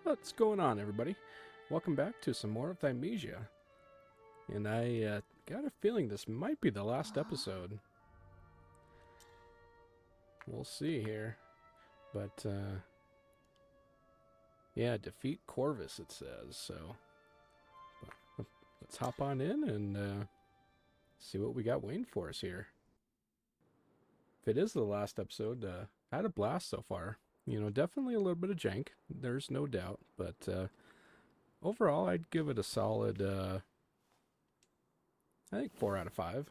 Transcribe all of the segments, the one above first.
What's going on, everybody? Welcome back to some more of Thymesia. And I got a feeling this might be the last episode. We'll see here. But, yeah, defeat Corvus, it says. So, let's hop on in and see what we got waiting for us here. If it is the last episode, I had a blast so far. You know, definitely a little bit of jank. There's no doubt. But, overall, I'd give it a solid, I think 4 out of 5.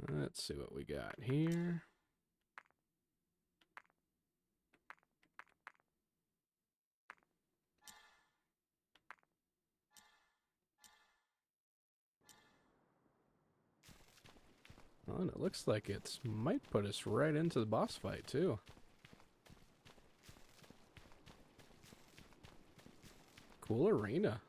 Let's see what we got here. Oh, and it looks like it might put us right into the boss fight, too. Cool arena.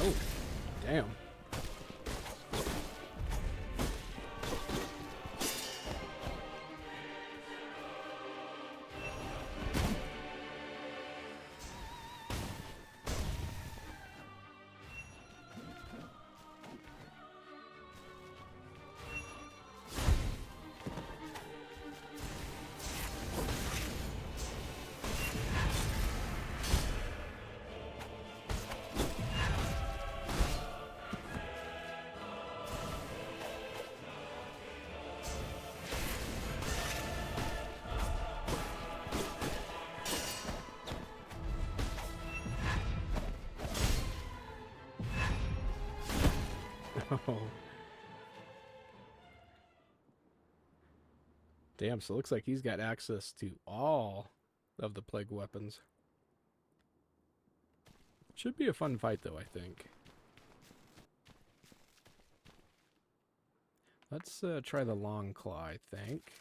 Oh, damn. Oh. Damn, so it looks like he's got access to all of the plague weapons. Should be a fun fight, though, I think. Let's try the long claw, I think.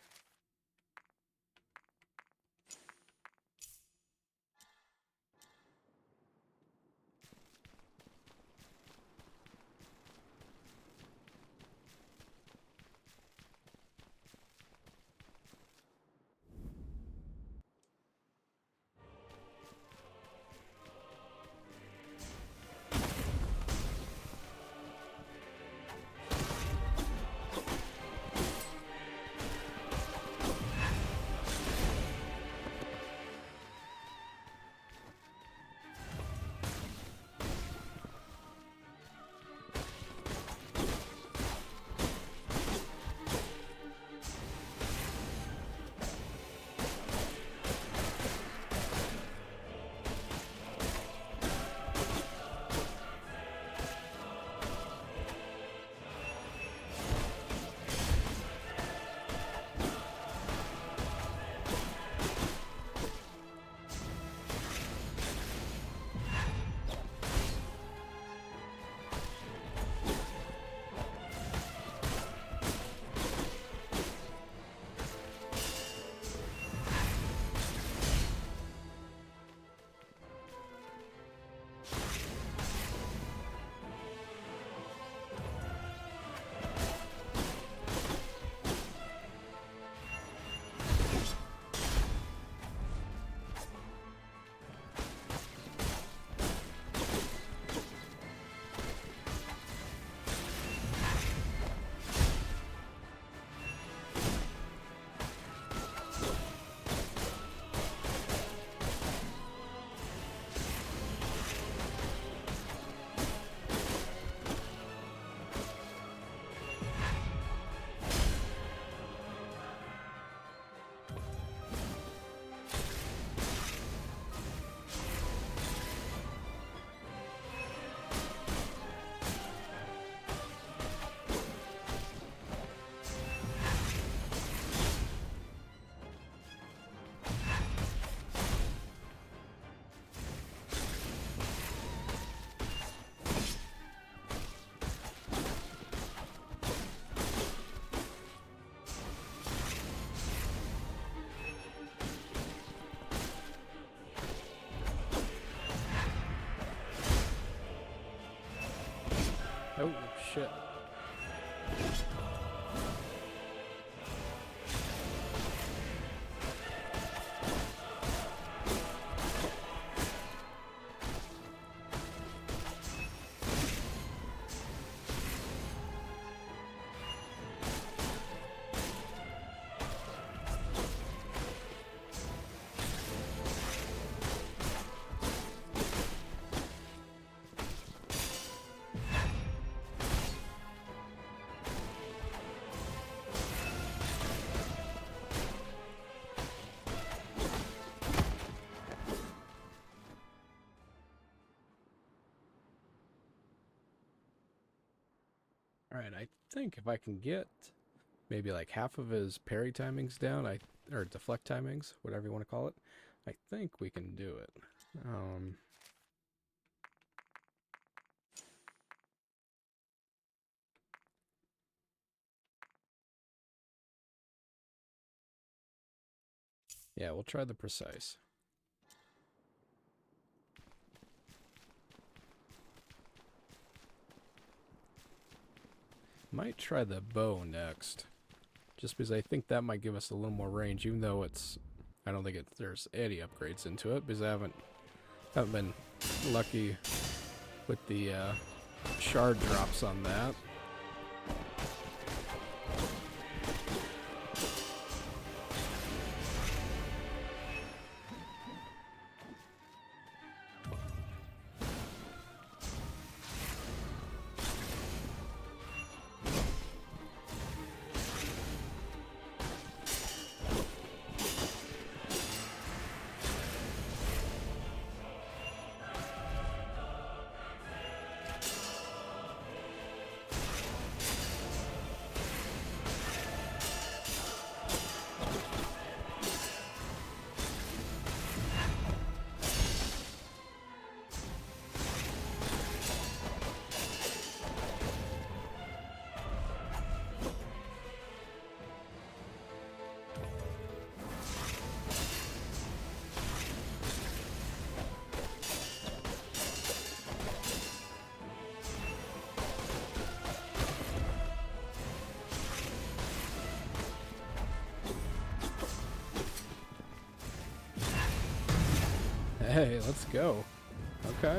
Oh, shit. Alright, I think if I can get maybe like half of his parry timings down, or deflect timings, whatever you want to call it, I think we can do it. Yeah, we'll try the precise. Might try the bow next, just because I think that might give us a little more range, even though I don't think there's any upgrades into it, because I haven't been lucky with the shard drops on that. Hey, let's go. Okay.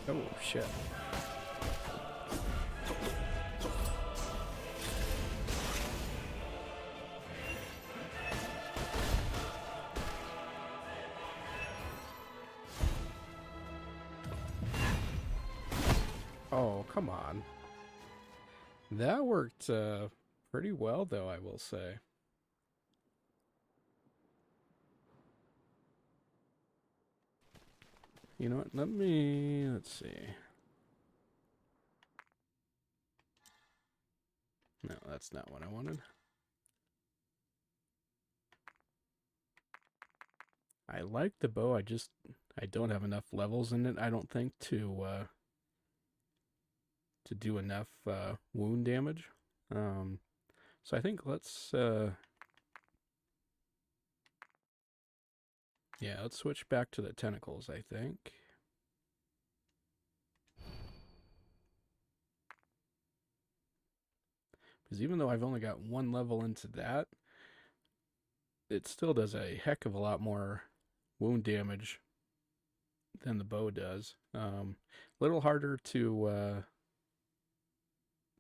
Oh, shit. Oh, come on. That worked pretty well, though, I will say. You know what? Let's see. No, that's not what I wanted. I like the bow, I don't have enough levels in it, I don't think, to do enough wound damage. So I think let's switch back to the tentacles, I think. Because even though I've only got one level into that, it still does a heck of a lot more wound damage than the bow does. A little harder to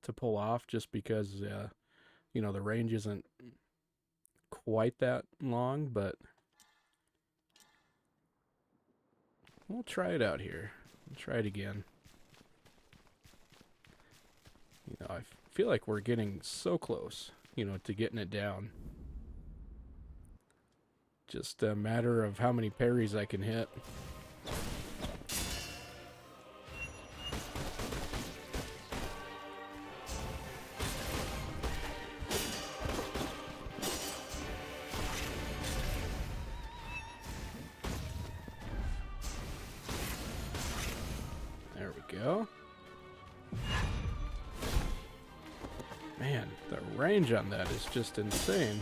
to pull off just because, you know, the range isn't quite that long, but we'll try it out here. We'll try it again. You know, I feel like we're getting so close, you know, to getting it down. Just a matter of how many parries I can hit. There we go. Man, the range on that is just insane.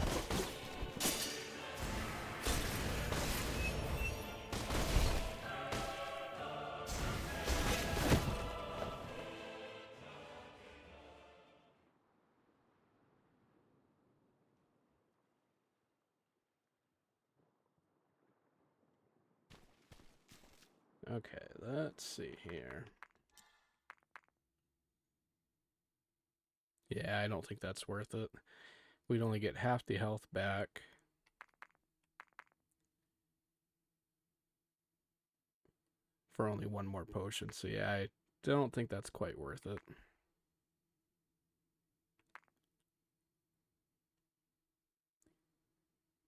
Okay, let's see here. Yeah, I don't think that's worth it. We'd only get half the health back. For only one more potion, so yeah, I don't think that's quite worth it.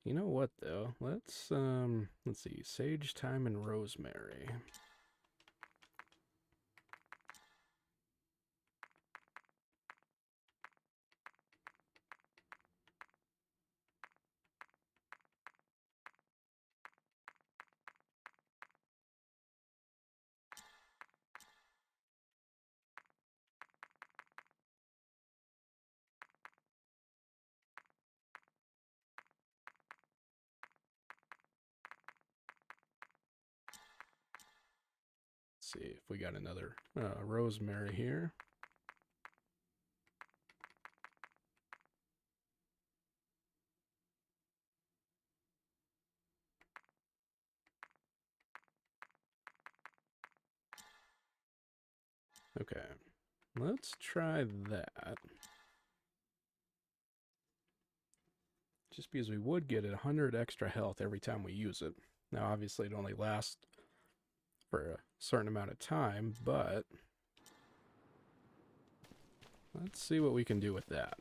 You know what though? Let's see, sage, thyme, and rosemary. See if we got another rosemary here. Okay, let's try that. Just because we would get 100 extra health every time we use it. Now, obviously, it only lasts for a certain amount of time, but let's see what we can do with that.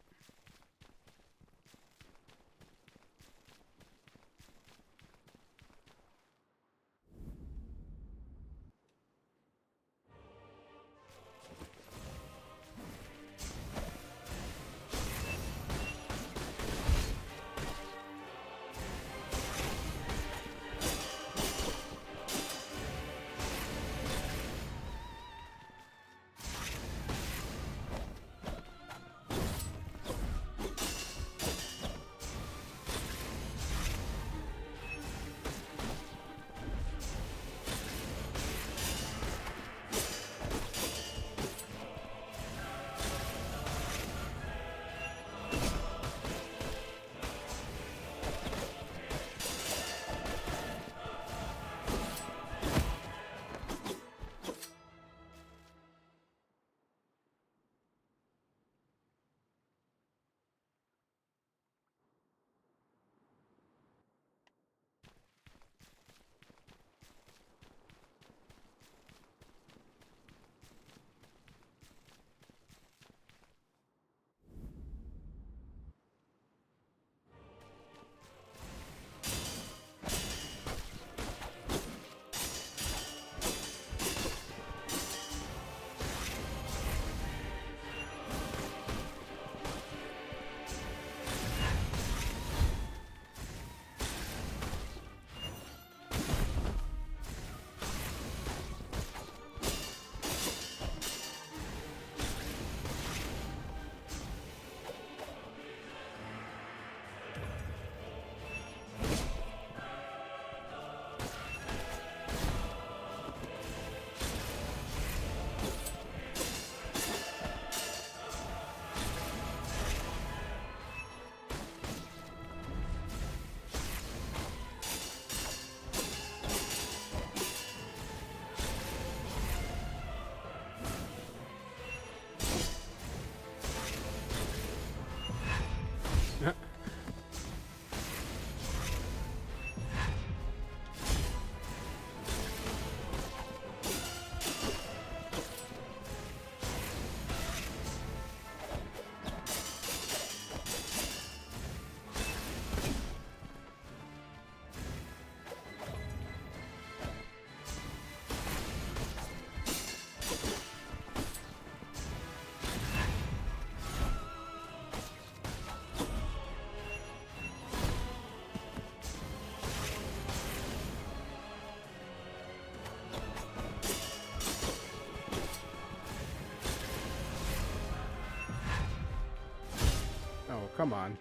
come on.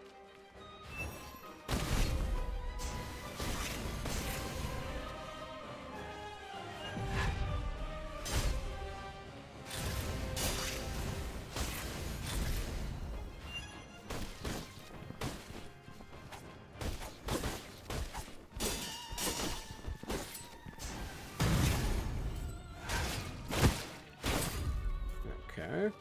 Okay.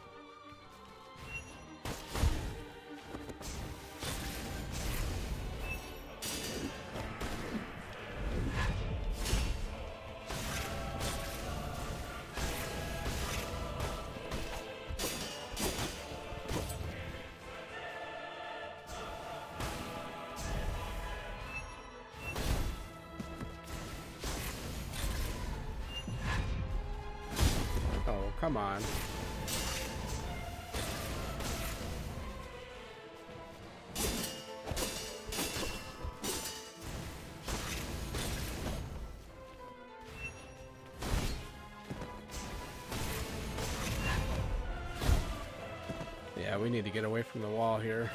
Oh, come on. Yeah, we need to get away from the wall here.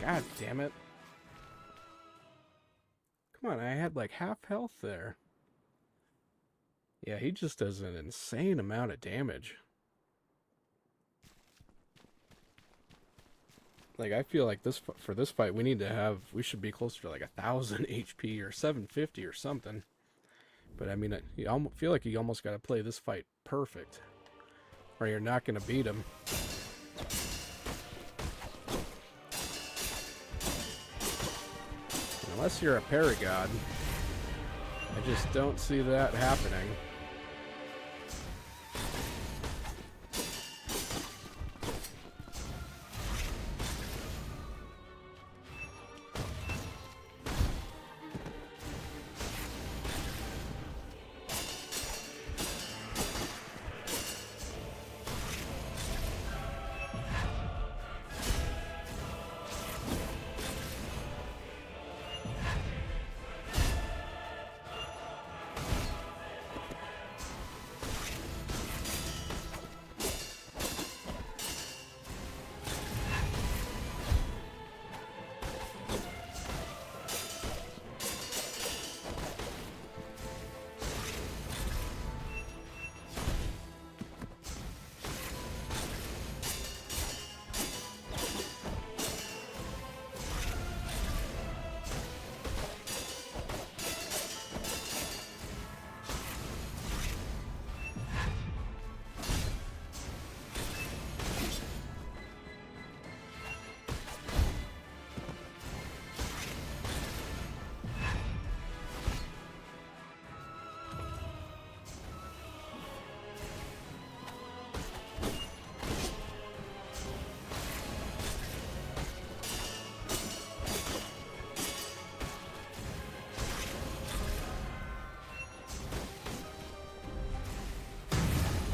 God damn it. Come on, I had like half health there. Yeah, he just does an insane amount of damage. Like, I feel like this for this fight, we should be closer to like 1,000 HP or 750 or something. But I mean, you almost feel like you almost got to play this fight perfect, or you're not going to beat him. Unless you're a paragod. I just don't see that happening.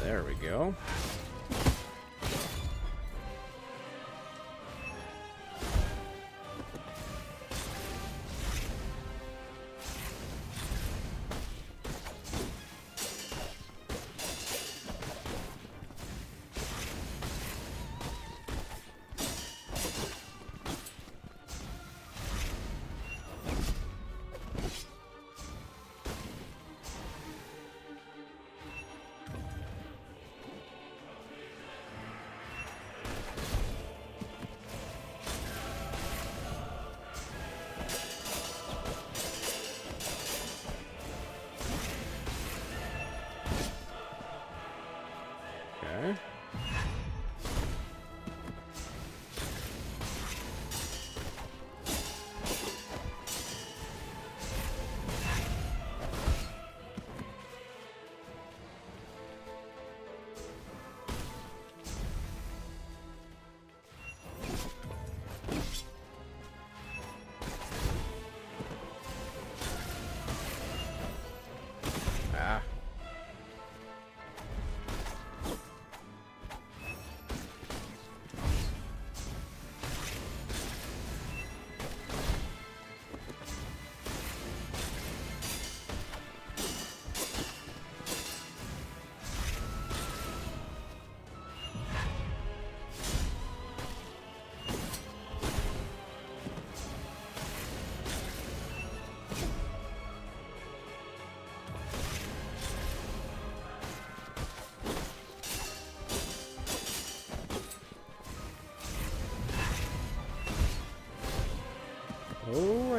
There we go. Okay.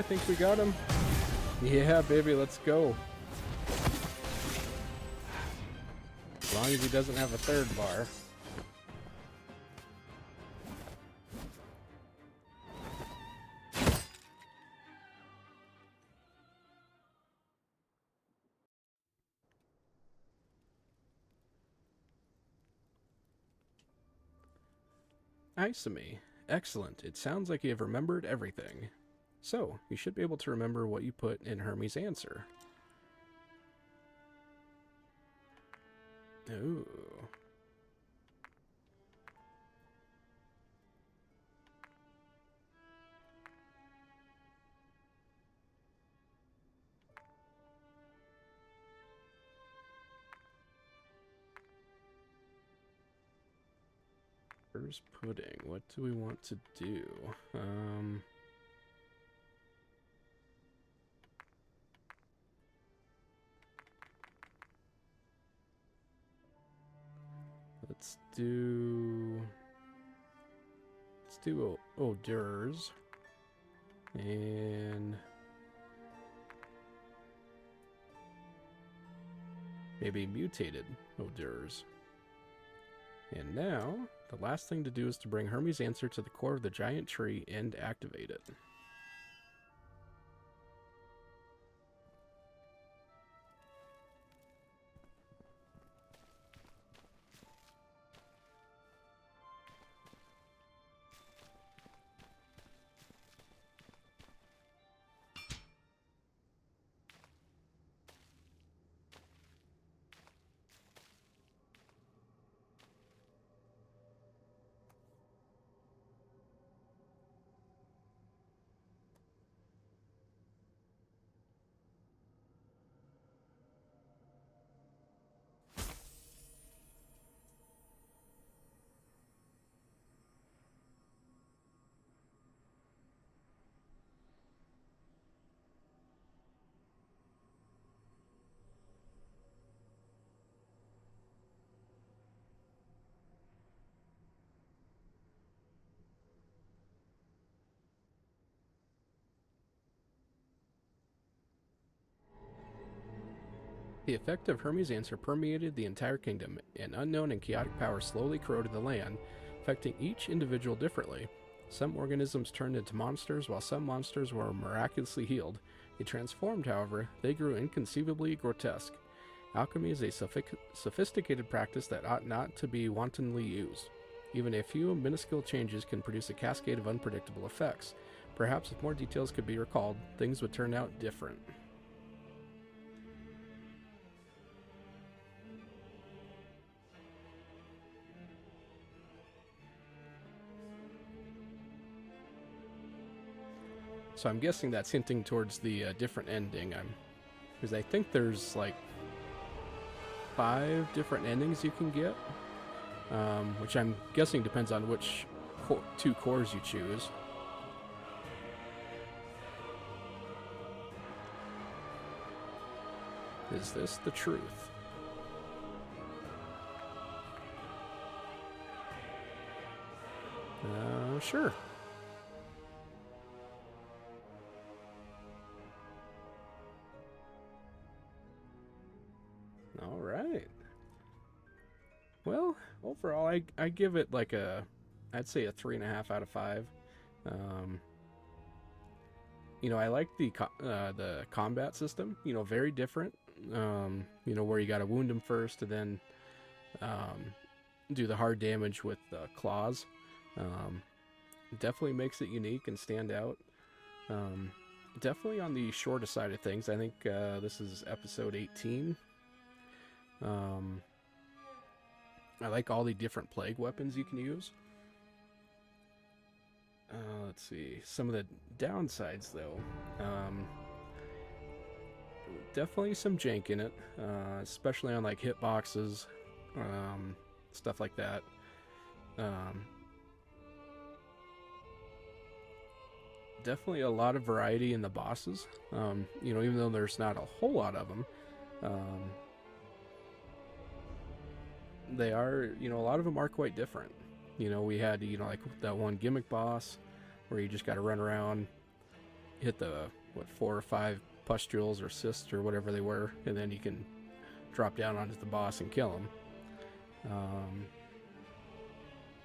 I think we got him. Yeah, baby, let's go. As long as he doesn't have a third bar. Alchemy. Excellent. It sounds like you have remembered everything. So, you should be able to remember what you put in Hermes' answer. Ooh. First pudding. What do we want to do? Let's do hors d'oeuvres and maybe mutated hors d'oeuvres. And now, the last thing to do is to bring Hermes' answer to the core of the giant tree and activate it. The effect of Hermes' answer permeated the entire kingdom. An unknown and chaotic power slowly corroded the land, affecting each individual differently. Some organisms turned into monsters, while some monsters were miraculously healed. They transformed, however, they grew inconceivably grotesque. Alchemy is a sophisticated practice that ought not to be wantonly used. Even a few minuscule changes can produce a cascade of unpredictable effects. Perhaps if more details could be recalled, things would turn out different. So I'm guessing that's hinting towards the different ending. Because I think there's like 5 different endings you can get, which I'm guessing depends on which 2 cores you choose. Is this the truth? Sure. All right. Well, overall, I give it like I'd say a 3.5 out of 5. I like the combat system. Very different. Where you got to wound them first and then do the hard damage with claws. Definitely makes it unique and stand out. Definitely on the shorter side of things. I think this is episode 18. I like all the different plague weapons you can use. Let's see. Some of the downsides, though. Definitely some jank in it, especially on like hitboxes, stuff like that. Definitely a lot of variety in the bosses. Even though there's not a whole lot of them, they are, a lot of them are quite different. We had, like that one gimmick boss where you just got to run around hit the, what, 4 or 5 pustules or cysts or whatever they were, and then you can drop down onto the boss and kill him.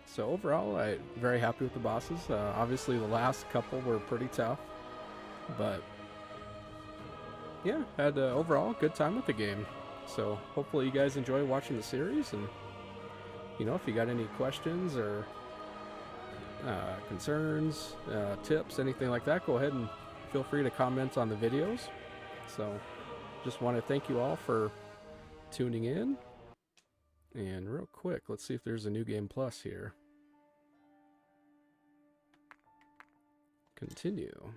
So overall, I'm very happy with the bosses. Obviously, the last couple were pretty tough, but yeah, had overall a good time with the game. So hopefully you guys enjoy watching the series, and you know, if you got any questions or concerns, tips, anything like that, go ahead and feel free to comment on the videos. So just want to thank you all for tuning in. And real quick, let's see if there's a new game plus here. Continue.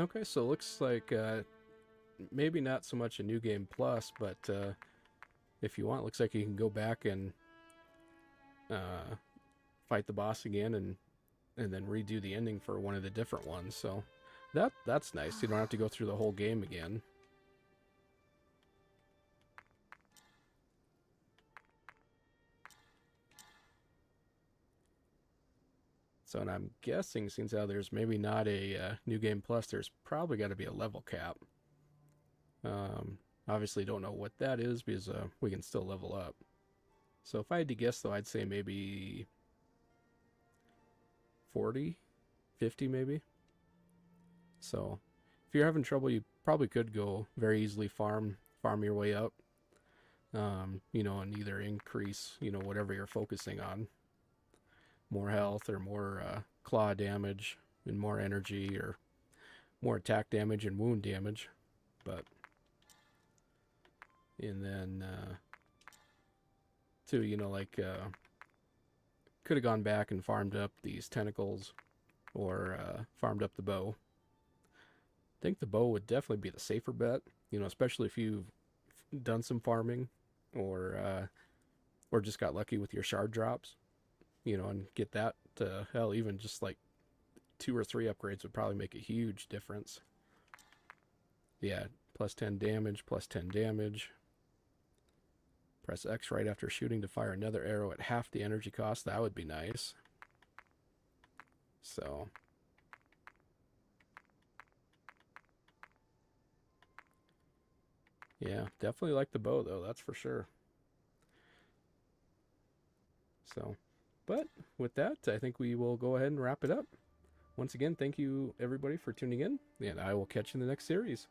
Okay, so it looks like maybe not so much a new game plus, but if you want, it looks like you can go back and fight the boss again and then redo the ending for one of the different ones. So that's nice. You don't have to go through the whole game again. So, and I'm guessing, since how there's maybe not a new game plus, there's probably got to be a level cap. Obviously don't know what that is, because we can still level up. So if I had to guess, though, I'd say maybe 40, 50 maybe. So if you're having trouble, you probably could go very easily farm your way up. You know, and either increase, you know, whatever you're focusing on. More health, or more claw damage and more energy, or more attack damage and wound damage. But and then too, you know, like could have gone back and farmed up these tentacles, or farmed up the bow. I think the bow would definitely be the safer bet, you know, especially if you've done some farming, or just got lucky with your shard drops, you know, and get that. Hell, even just like 2 or 3 upgrades would probably make a huge difference. Yeah, plus 10 damage, plus 10 damage. Press X right after shooting to fire another arrow at half the energy cost. That would be nice. So yeah, definitely like the bow, though, that's for sure. So, but with that, I think we will go ahead and wrap it up. Once again, thank you everybody for tuning in, and I will catch you in the next series.